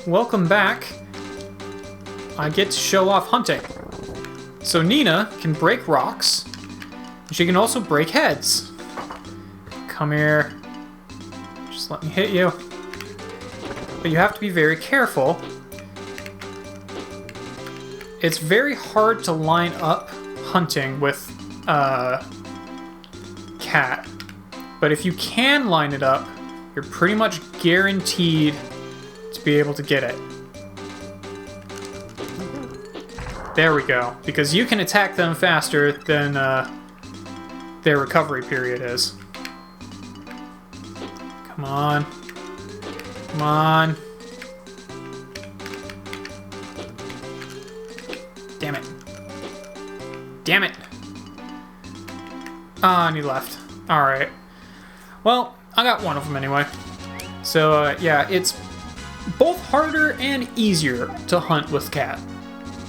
welcome back. I get to show off hunting. So Nina can break rocks. She can also break heads. Come here. Just let me hit you. But you have to be very careful. It's very hard to line up hunting with cat. But if you can line it up, you're pretty much guaranteed to be able to get it. There we go. Because you can attack them faster than their recovery period is. Come on. Come on. Damn it. Damn it. Ah, and he left. Alright. Well, I got one of them anyway. So, yeah, it's both harder and easier to hunt with cat.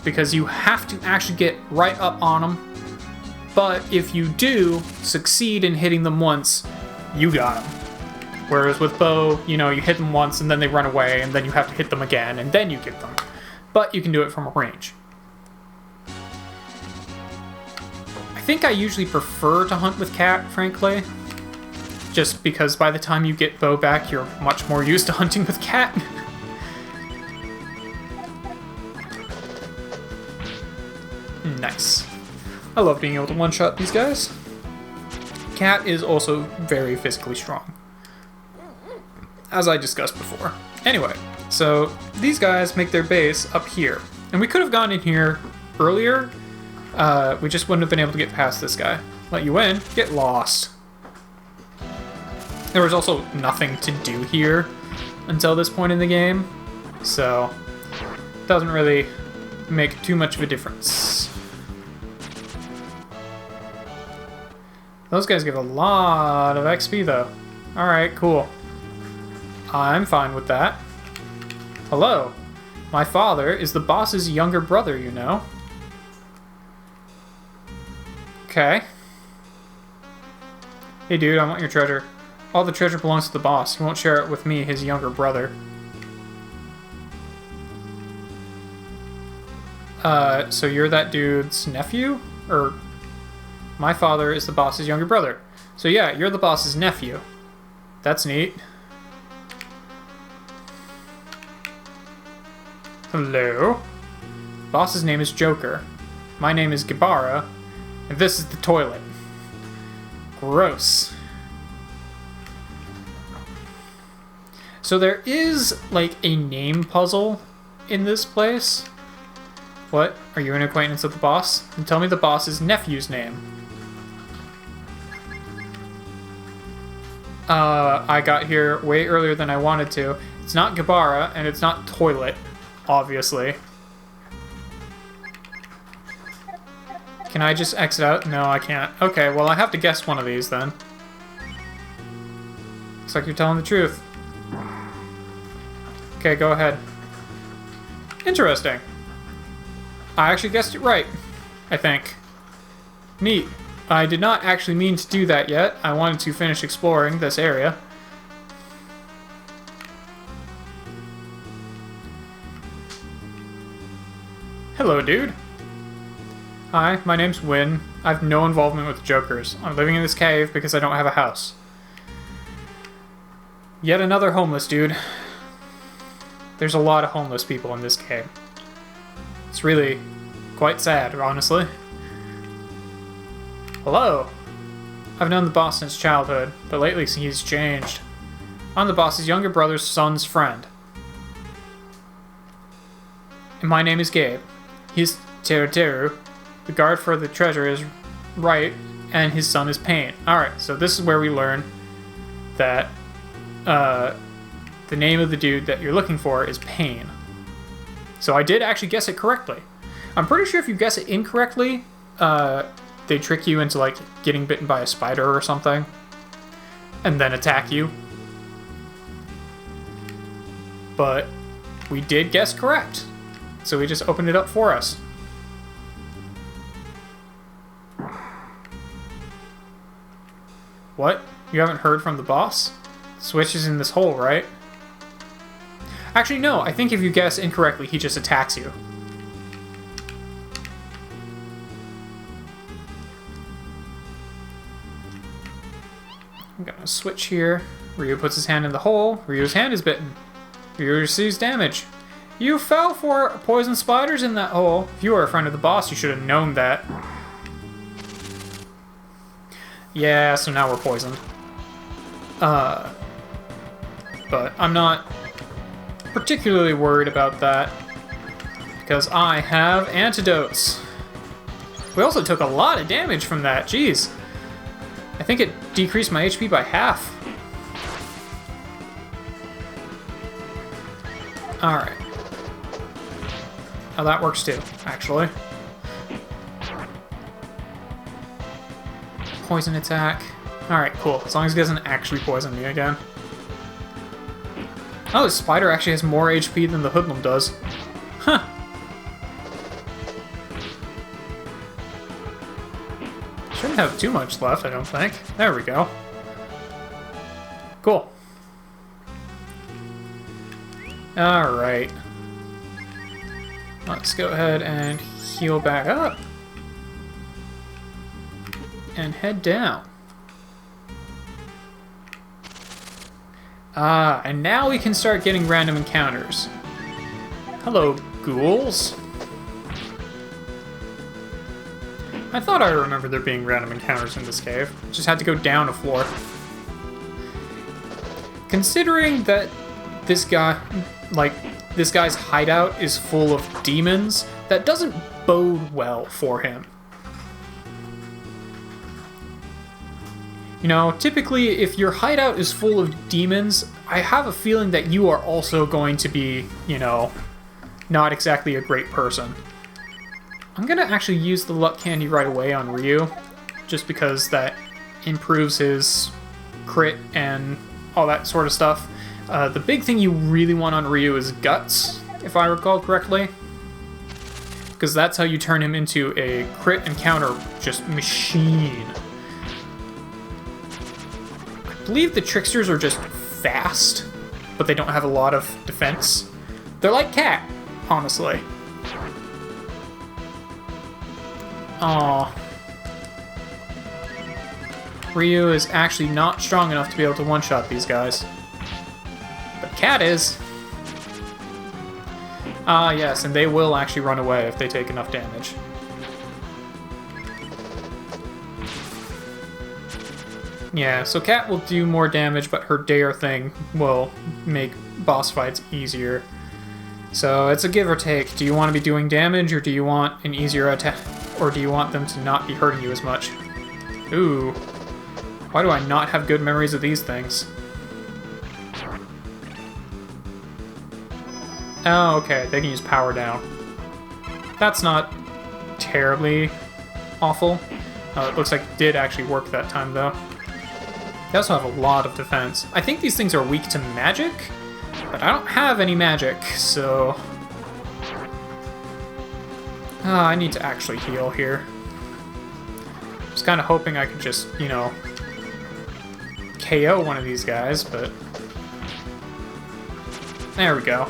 Because you have to actually get right up on them. But if you do succeed in hitting them once, you got them. Whereas with bow, you know, you hit them once and then they run away and then you have to hit them again and then you get them. But you can do it from a range. I think I usually prefer to hunt with cat, frankly. Just because by the time you get bow back, you're much more used to hunting with cat. Nice. I love being able to one-shot these guys. Cat is also very physically strong, as I discussed before. Anyway, so these guys make their base up here. And we could have gone in here earlier. We just wouldn't have been able to get past this guy. Let you in, get lost. There was also nothing to do here until this point in the game. So, it doesn't really make too much of a difference. Those guys give a lot of XP though. Alright, cool. I'm fine with that. Hello. My father is the boss's younger brother, you know. Okay. Hey dude, I want your treasure. All the treasure belongs to the boss. He won't share it with me, his younger brother. So you're that dude's nephew? Or... My father is the boss's younger brother. So yeah, you're the boss's nephew. That's neat. Hello? Boss's name is Joker. My name is Gibara. And this is the toilet. Gross. So there is, like, a name puzzle in this place. What? Are you an acquaintance of the boss? Then tell me the boss's nephew's name. I got here way earlier than I wanted to. It's not Gibara, and it's not toilet, obviously. Can I just exit out? No, I can't. Okay, well I have to guess one of these then. Looks like you're telling the truth. Okay, go ahead. Interesting. I actually guessed it right, I think. Neat. I did not actually mean to do that yet. I wanted to finish exploring this area. Hello, dude. Hi, my name's Win. I have no involvement with the Jokers. I'm living in this cave because I don't have a house. Yet another homeless dude. There's a lot of homeless people in this cave. It's really quite sad, honestly. Hello. I've known the boss since childhood, but lately he's changed. I'm the boss's younger brother's son's friend. And my name is Gabe. He's Teru. The guard for the treasure is Right, and his son is Pain. Alright, so this is where we learn that the name of the dude that you're looking for is Pain. So I did actually guess it correctly. I'm pretty sure if you guess it incorrectly, they trick you into, like, getting bitten by a spider or something, and then attack you. But we did guess correct, so we just opened it up for us. What? You haven't heard from the boss? The switch is in this hole, right? Actually, no, I think if you guess incorrectly, he just attacks you. I'm gonna switch here. Ryu puts his hand in the hole. Ryu's hand is bitten. Ryu receives damage. You fell for poison spiders in that hole. If you were a friend of the boss, you should have known that. Yeah, so now we're poisoned. But I'm not particularly worried about that because I have antidotes. We also took a lot of damage from that. Jeez. I think it decreased my HP by half. Alright. Oh, that works too, actually. Poison attack. Alright, cool. As long as he doesn't actually poison me again. Oh, the spider actually has more HP than the hoodlum does. Huh. Shouldn't have too much left, I don't think. There we go. Cool. Alright. Let's go ahead and heal back up. And head down. And now we can start getting random encounters. Hello, ghouls. I thought I remembered there being random encounters in this cave. Just had to go down a floor. Considering that this guy, this guy's hideout is full of demons, that doesn't bode well for him. You know, typically, if your hideout is full of demons, I have a feeling that you are also going to be, you know, not exactly a great person. I'm gonna actually use the luck candy right away on Ryu, just because that improves his crit and all that sort of stuff. The big thing you really want on Ryu is Guts, if I recall correctly, because that's how you turn him into a crit and counter just machine. I believe the tricksters are just fast, but they don't have a lot of defense. They're like Cat, honestly. Aww. Ryu is actually not strong enough to be able to one-shot these guys. But Cat is. Ah, yes, and they will actually run away if they take enough damage. Yeah, so Cat will do more damage, but her dare thing will make boss fights easier. So it's a give or take. Do you want to be doing damage, or do you want an easier attack, or do you want them to not be hurting you as much? Ooh. Why do I not have good memories of these things? Oh, okay, they can use power down. That's not terribly awful. It looks like it did actually work that time, though. They also have a lot of defense. I think these things are weak to magic, but I don't have any magic, so... I need to actually heal here. I was kind of hoping I could just, you know, KO one of these guys, but... There we go.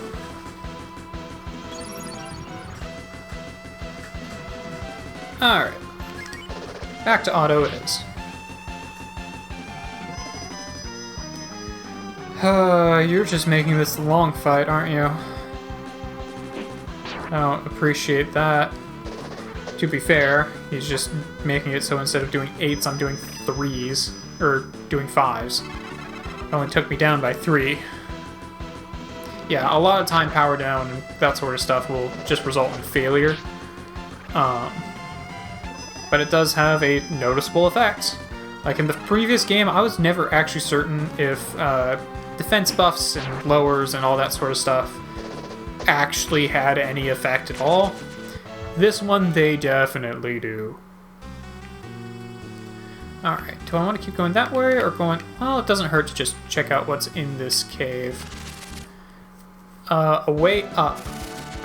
Alright. Back to auto it is. You're just making this a long fight, aren't you? I don't appreciate that. To be fair, he's just making it so instead of doing 8s, I'm doing 3s. Or doing 5s. It only took me down by 3. Yeah, a lot of time power down and that sort of stuff will just result in failure. But it does have a noticeable effect. Like in the previous game, I was never actually certain if defense buffs and lowers and all that sort of stuff actually had any effect at all. This one, they definitely do. Alright, do I want to keep going that way or going... Well, it doesn't hurt to just check out what's in this cave. A way up.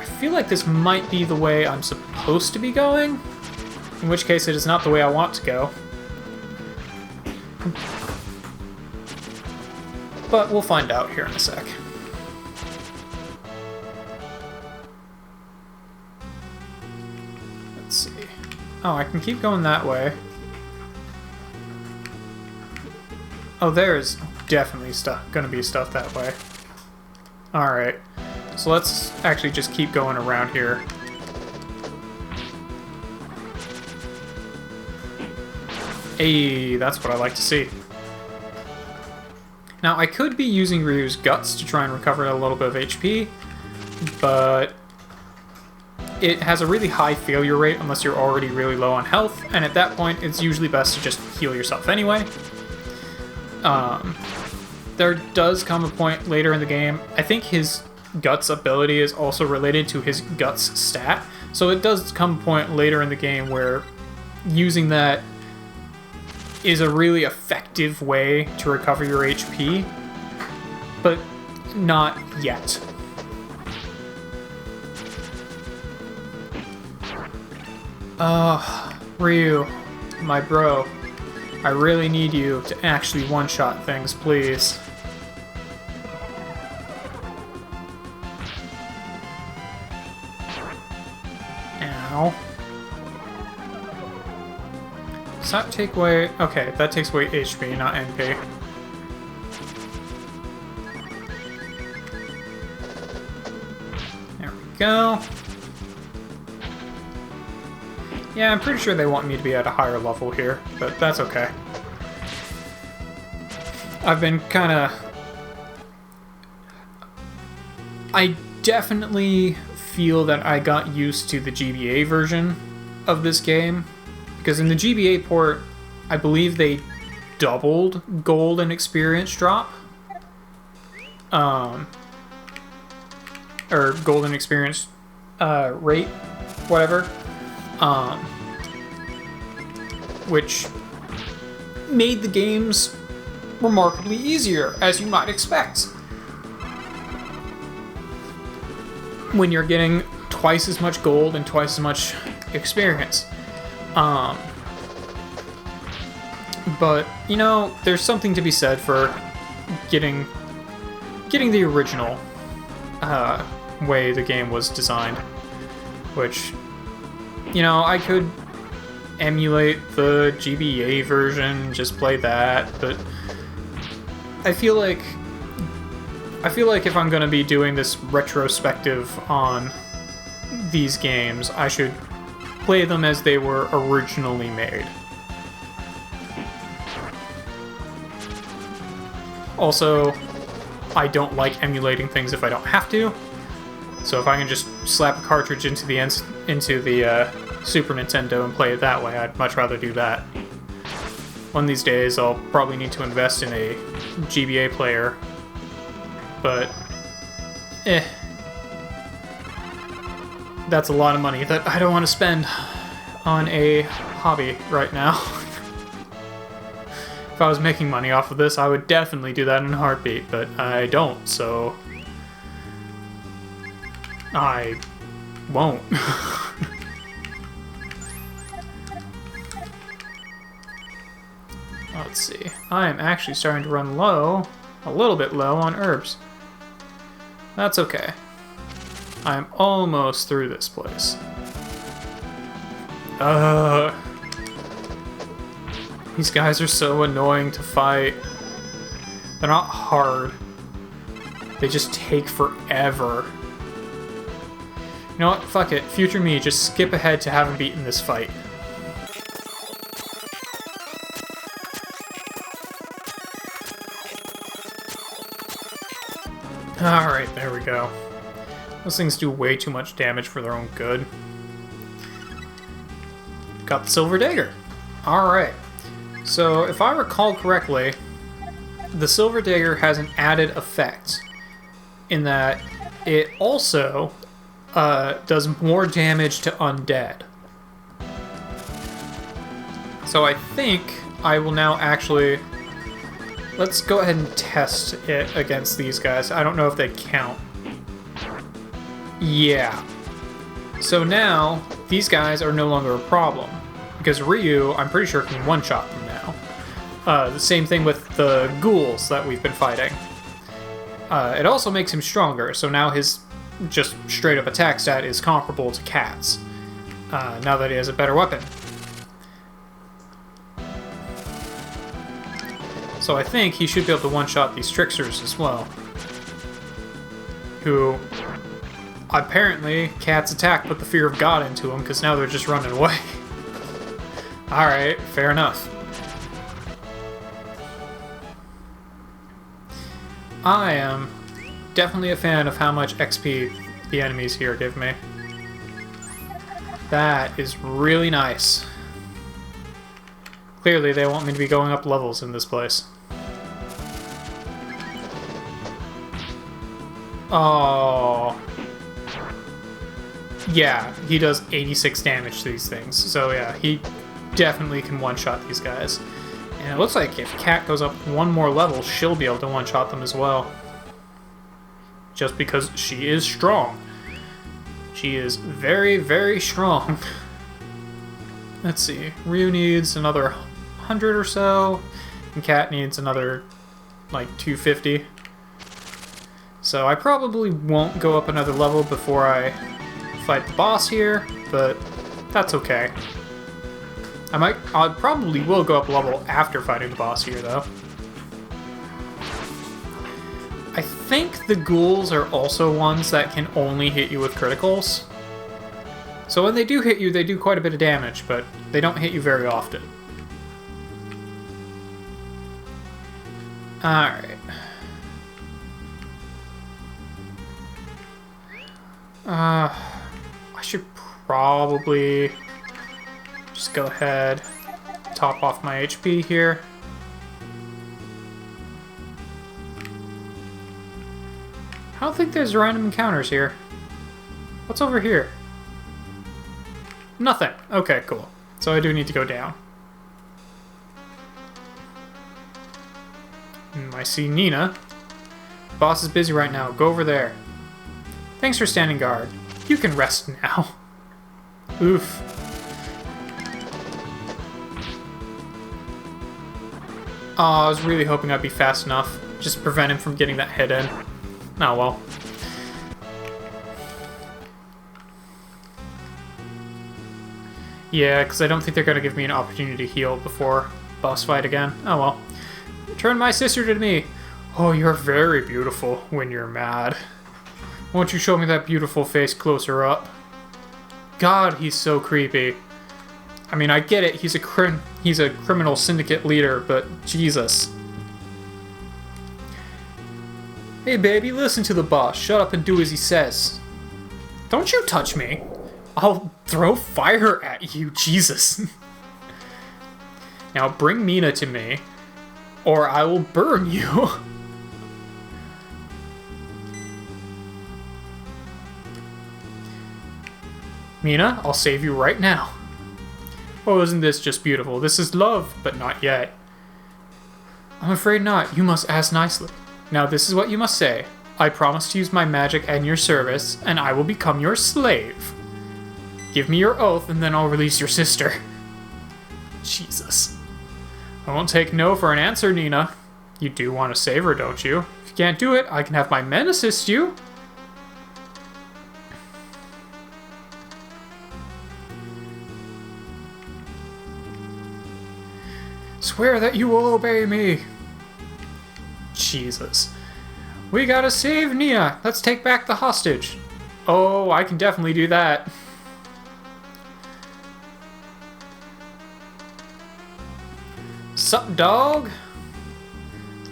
I feel like this might be the way I'm supposed to be going. In which case, it is not the way I want to go. But we'll find out here in a sec. Oh, I can keep going that way. Oh, there's definitely gonna be stuff that way. Alright. So let's actually just keep going around here. Hey, that's what I like to see. Now, I could be using Ryu's guts to try and recover a little bit of HP, but it has a really high failure rate unless you're already really low on health, and at that point, it's usually best to just heal yourself anyway. There does come a point later in the game, I think his guts ability is also related to his guts stat, so it does come a point later in the game where using that is a really effective way to recover your HP, but not yet. Ryu, my bro, I really need you to actually one-shot things, please. Ow. Does that take away... Okay, that takes away HP, not NP. There we go. Yeah, I'm pretty sure they want me to be at a higher level here, but that's okay. I've been kinda... I definitely feel that I got used to the GBA version of this game, because in the GBA port, I believe they doubled gold and experience drop. Or golden experience rate, whatever. Which made the games remarkably easier, as you might expect. When you're getting twice as much gold and twice as much experience. But, you know, there's something to be said for getting the original way the game was designed. Which, you know, I could emulate the GBA version, just play that, but I feel like if I'm gonna be doing this retrospective on these games, I should play them as they were originally made. Also, I don't like emulating things if I don't have to. So if I can just slap a cartridge into the Super Nintendo and play it that way, I'd much rather do that. One of these days, I'll probably need to invest in a GBA player, but that's a lot of money that I don't want to spend on a hobby right now. If I was making money off of this, I would definitely do that in a heartbeat, but I don't, so I won't. Let's see. I am actually starting to run low, a little bit low on herbs. That's okay. I'm almost through this place. These guys are so annoying to fight. They're not hard. They just take forever. You know what? Fuck it. Future me, just skip ahead to having beaten this fight. Alright, there we go. Those things do way too much damage for their own good. Got the Silver Dagger. Alright. So, if I recall correctly, the Silver Dagger has an added effect in that it also does more damage to undead. So I think I will now actually... Let's go ahead and test it against these guys. I don't know if they count. Yeah. So now, these guys are no longer a problem. Because Ryu, I'm pretty sure, can one-shot them now. The same thing with the ghouls that we've been fighting. It also makes him stronger, so now his just straight-up attack stat is comparable to Cat's. Now that he has a better weapon. So I think he should be able to one-shot these tricksters as well. Who, apparently, Cat's attack put the fear of God into them, because now they're just running away. Alright, fair enough. I am definitely a fan of how much XP the enemies here give me. That is really nice. Clearly, they want me to be going up levels in this place. Oh. Yeah, he does 86 damage to these things. So yeah, he definitely can one-shot these guys. And it looks like if Cat goes up one more level, she'll be able to one-shot them as well. Just because she is strong. She is very, very strong. Let's see. Ryu needs another 100 or so. And Cat needs another, like, 250. So I probably won't go up another level before I fight the boss here, but that's okay. I probably will go up a level after fighting the boss here, though. I think the ghouls are also ones that can only hit you with criticals. So when they do hit you, they do quite a bit of damage, but they don't hit you very often. Alright. I should probably just go ahead, top off my HP here. I don't think there's random encounters here. What's over here? Nothing. Okay, cool. So I do need to go down. I see Nina. Boss is busy right now. Go over there. Thanks for standing guard. You can rest now. Oof. Oh, I was really hoping I'd be fast enough. Just to prevent him from getting that hit in. Oh well. Yeah, because I don't think they're going to give me an opportunity to heal before boss fight again. Oh well. Turn my sister to me. Oh, you're very beautiful when you're mad. Won't you show me that beautiful face closer up? God, he's so creepy. I mean, I get it. He's a criminal syndicate leader, but Jesus. Hey, baby, listen to the boss. Shut up and do as he says. Don't you touch me. I'll throw fire at you, Jesus. Now bring Mina to me, or I will burn you. Mina, I'll save you right now. Oh, isn't this just beautiful? This is love, but not yet. I'm afraid not. You must ask nicely. Now this is what you must say. I promise to use my magic at your service, and I will become your slave. Give me your oath, and then I'll release your sister. Jesus. I won't take no for an answer, Nina. You do want to save her, don't you? If you can't do it, I can have my men assist you. Swear that you will obey me. Jesus. We gotta save Nia. Let's take back the hostage. Oh, I can definitely do that. Sup, dog?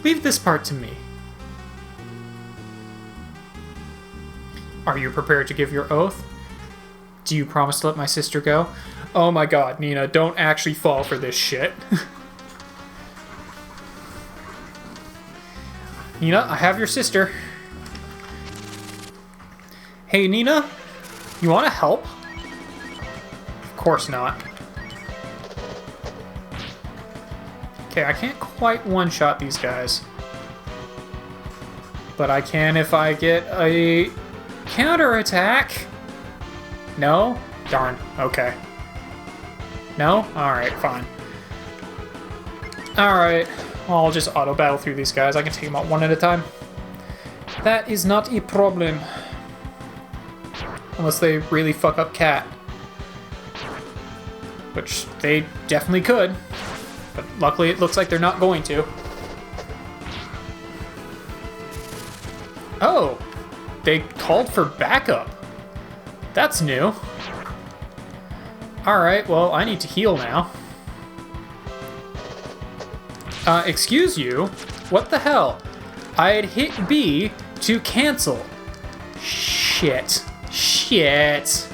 Leave this part to me. Are you prepared to give your oath? Do you promise to let my sister go? Oh my god, Nina, don't actually fall for this shit. Nina, I have your sister. Hey, Nina, you want to help? Of course not. Okay, I can't quite one-shot these guys. But I can if I get a counterattack. No? Darn. Okay. No? Alright, fine. Alright. I'll just auto-battle through these guys. I can take them out one at a time. That is not a problem. Unless they really fuck up Cat. Which they definitely could. But luckily it looks like they're not going to. Oh, they called for backup. That's new. Alright, well, I need to heal now. Excuse you? What the hell? I had hit B to cancel. Shit. Shit.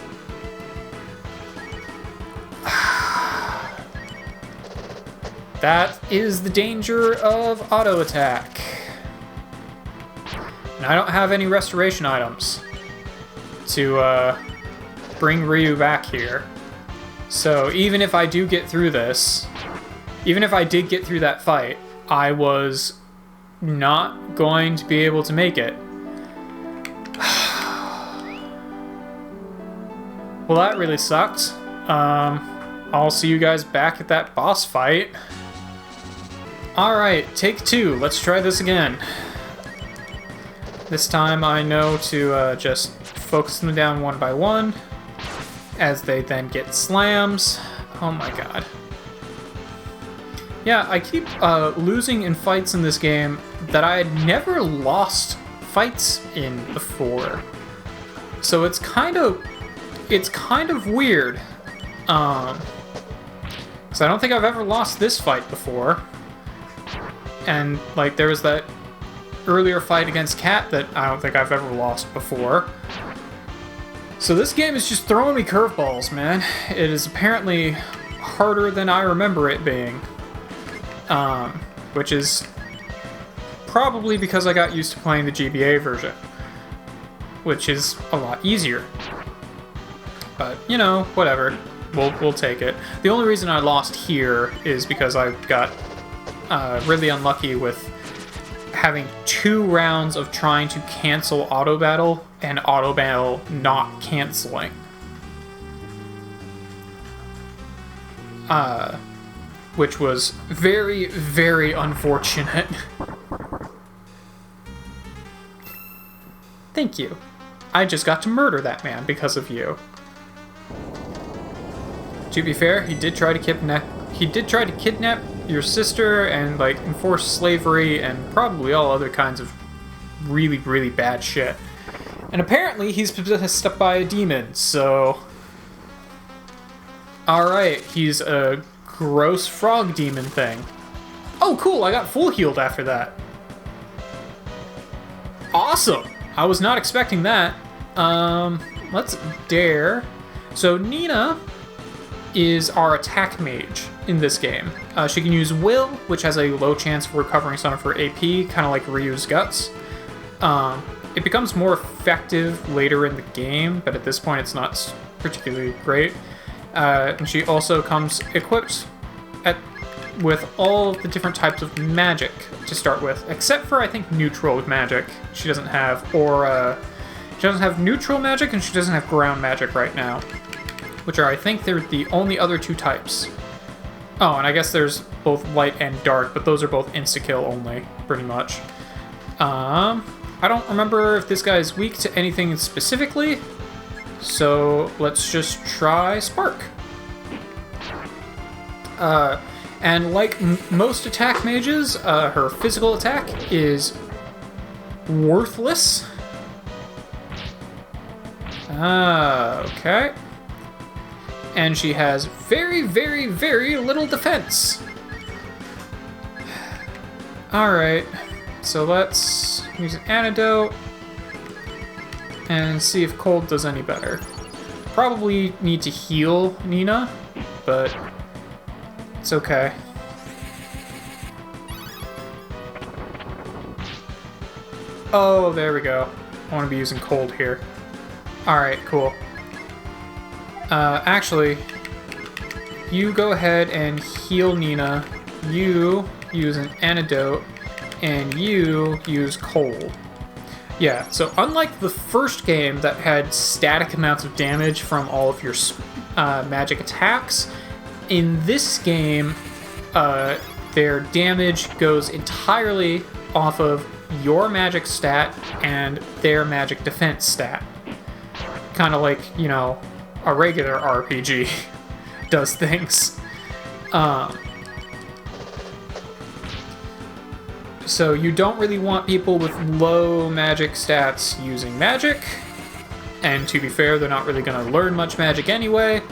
That is the danger of auto attack. And I don't have any restoration items to bring Ryu back here. So even if I do get through this, even if I did get through that fight, I was not going to be able to make it. Well, that really sucked. I'll see you guys back at that boss fight. Alright, take 2. Let's try this again. This time I know to just focus them down one by one, as they then get slams. Oh my god. Yeah, I keep losing in fights in this game that I had never lost fights in before. So it's kind of weird. Because I don't think I've ever lost this fight before. And like there was that earlier fight against Cat that I don't think I've ever lost before. So this game is just throwing me curveballs, man. It is apparently harder than I remember it being. Which is probably because I got used to playing the GBA version, which is a lot easier. But, you know, whatever. We'll take it. The only reason I lost here is because I got really unlucky with having 2 rounds of trying to cancel auto battle and auto battle not canceling. Which was very, very unfortunate. Thank you. I just got to murder that man because of you. To be fair, he did try to kidnap your sister and like enforce slavery and probably all other kinds of really, really bad shit. And apparently he's possessed by a demon, so alright, he's a gross frog demon thing. Oh cool, I got full healed after that. Awesome! I was not expecting that. Let's dare. So Nina is our attack mage in this game. She can use Will, which has a low chance of recovering some of her AP, kind of like Ryu's Guts. It becomes more effective later in the game, but at this point it's not particularly great. And she also comes equipped with all the different types of magic to start with, except for I think neutral magic. She doesn't have, she doesn't have neutral magic, and she doesn't have ground magic right now, which are, I think, they're the only other 2 types. Oh, and I guess there's both light and dark, but those are both insta-kill only, pretty much. I don't remember if this guy is weak to anything specifically, so let's just try Spark. And like most attack mages, her physical attack is worthless. Okay. And she has very, very, very little defense. Alright, so let's use an antidote and see if cold does any better. Probably need to heal Nina, but it's okay. Oh, there we go. I want to be using cold here. Alright, cool. Actually, you go ahead and heal Nina. You use an antidote, and you use cold. Yeah, so unlike the first game that had static amounts of damage from all of your magic attacks, in this game, their damage goes entirely off of your magic stat and their magic defense stat. Kind of like, you know, a regular RPG does things. So you don't really want people with low magic stats using magic. And to be fair, they're not really going to learn much magic anyway.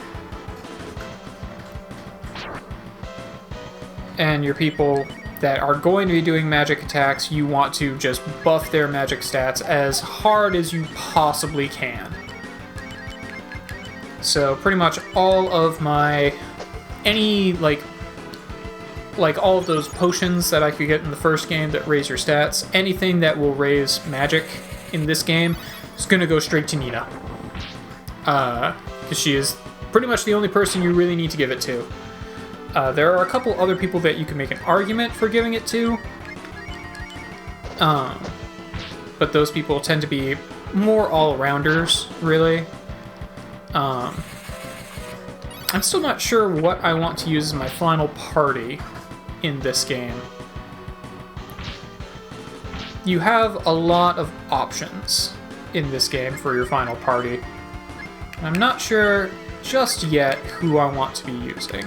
And your people that are going to be doing magic attacks, you want to just buff their magic stats as hard as you possibly can. So pretty much all of my, like all of those potions that I could get in the first game that raise your stats, anything that will raise magic in this game is going to go straight to Nina. Because she is pretty much the only person you really need to give it to. There are a couple other people that you can make an argument for giving it to. But those people tend to be more all-rounders, really. I'm still not sure what I want to use as my final party in this game. You have a lot of options in this game for your final party. I'm not sure just yet who I want to be using,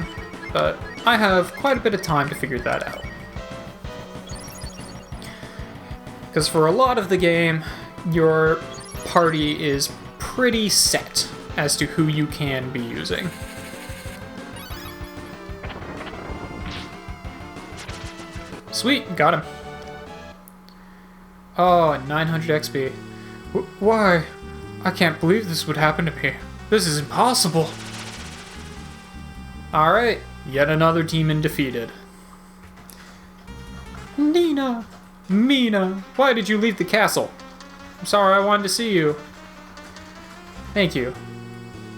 but I have quite a bit of time to figure that out. Because for a lot of the game, your party is pretty set as to who you can be using. Sweet, got him. Oh, 900 XP. Why? I can't believe this would happen to me. This is impossible. Alright, yet another demon defeated. Nina! Mina! Why did you leave the castle? I'm sorry, I wanted to see you. Thank you.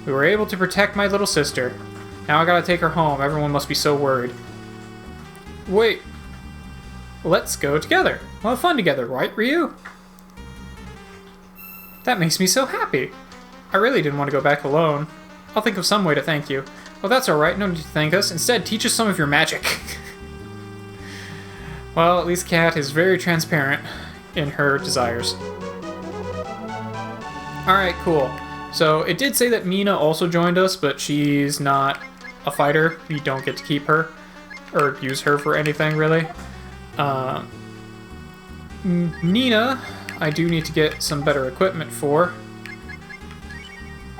We were able to protect my little sister. Now I gotta take her home. Everyone must be so worried. Wait. Let's go together. We'll have fun together, right, Ryu? That makes me so happy. I really didn't want to go back alone. I'll think of some way to thank you. Well, that's alright. No need to thank us. Instead, teach us some of your magic. Well, at least Kat is very transparent in her desires. Alright, cool. So, it did say that Mina also joined us, but she's not a fighter. We don't get to keep her, or use her for anything, really. Nina, I do need to get some better equipment for.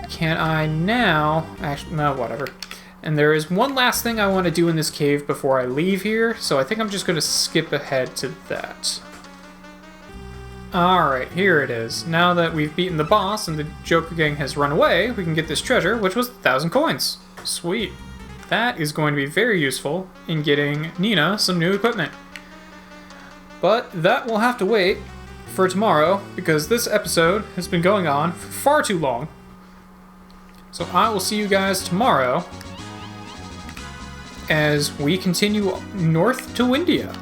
Can I now... Actually, no, whatever. And there is one last thing I want to do in this cave before I leave here, so I think I'm just going to skip ahead to that. Alright, here it is. Now that we've beaten the boss and the Joker Gang has run away, we can get this treasure, which was 1,000 coins. Sweet. That is going to be very useful in getting Nina some new equipment. But that will have to wait for tomorrow, because this episode has been going on for far too long. So I will see you guys tomorrow as we continue north to Windia.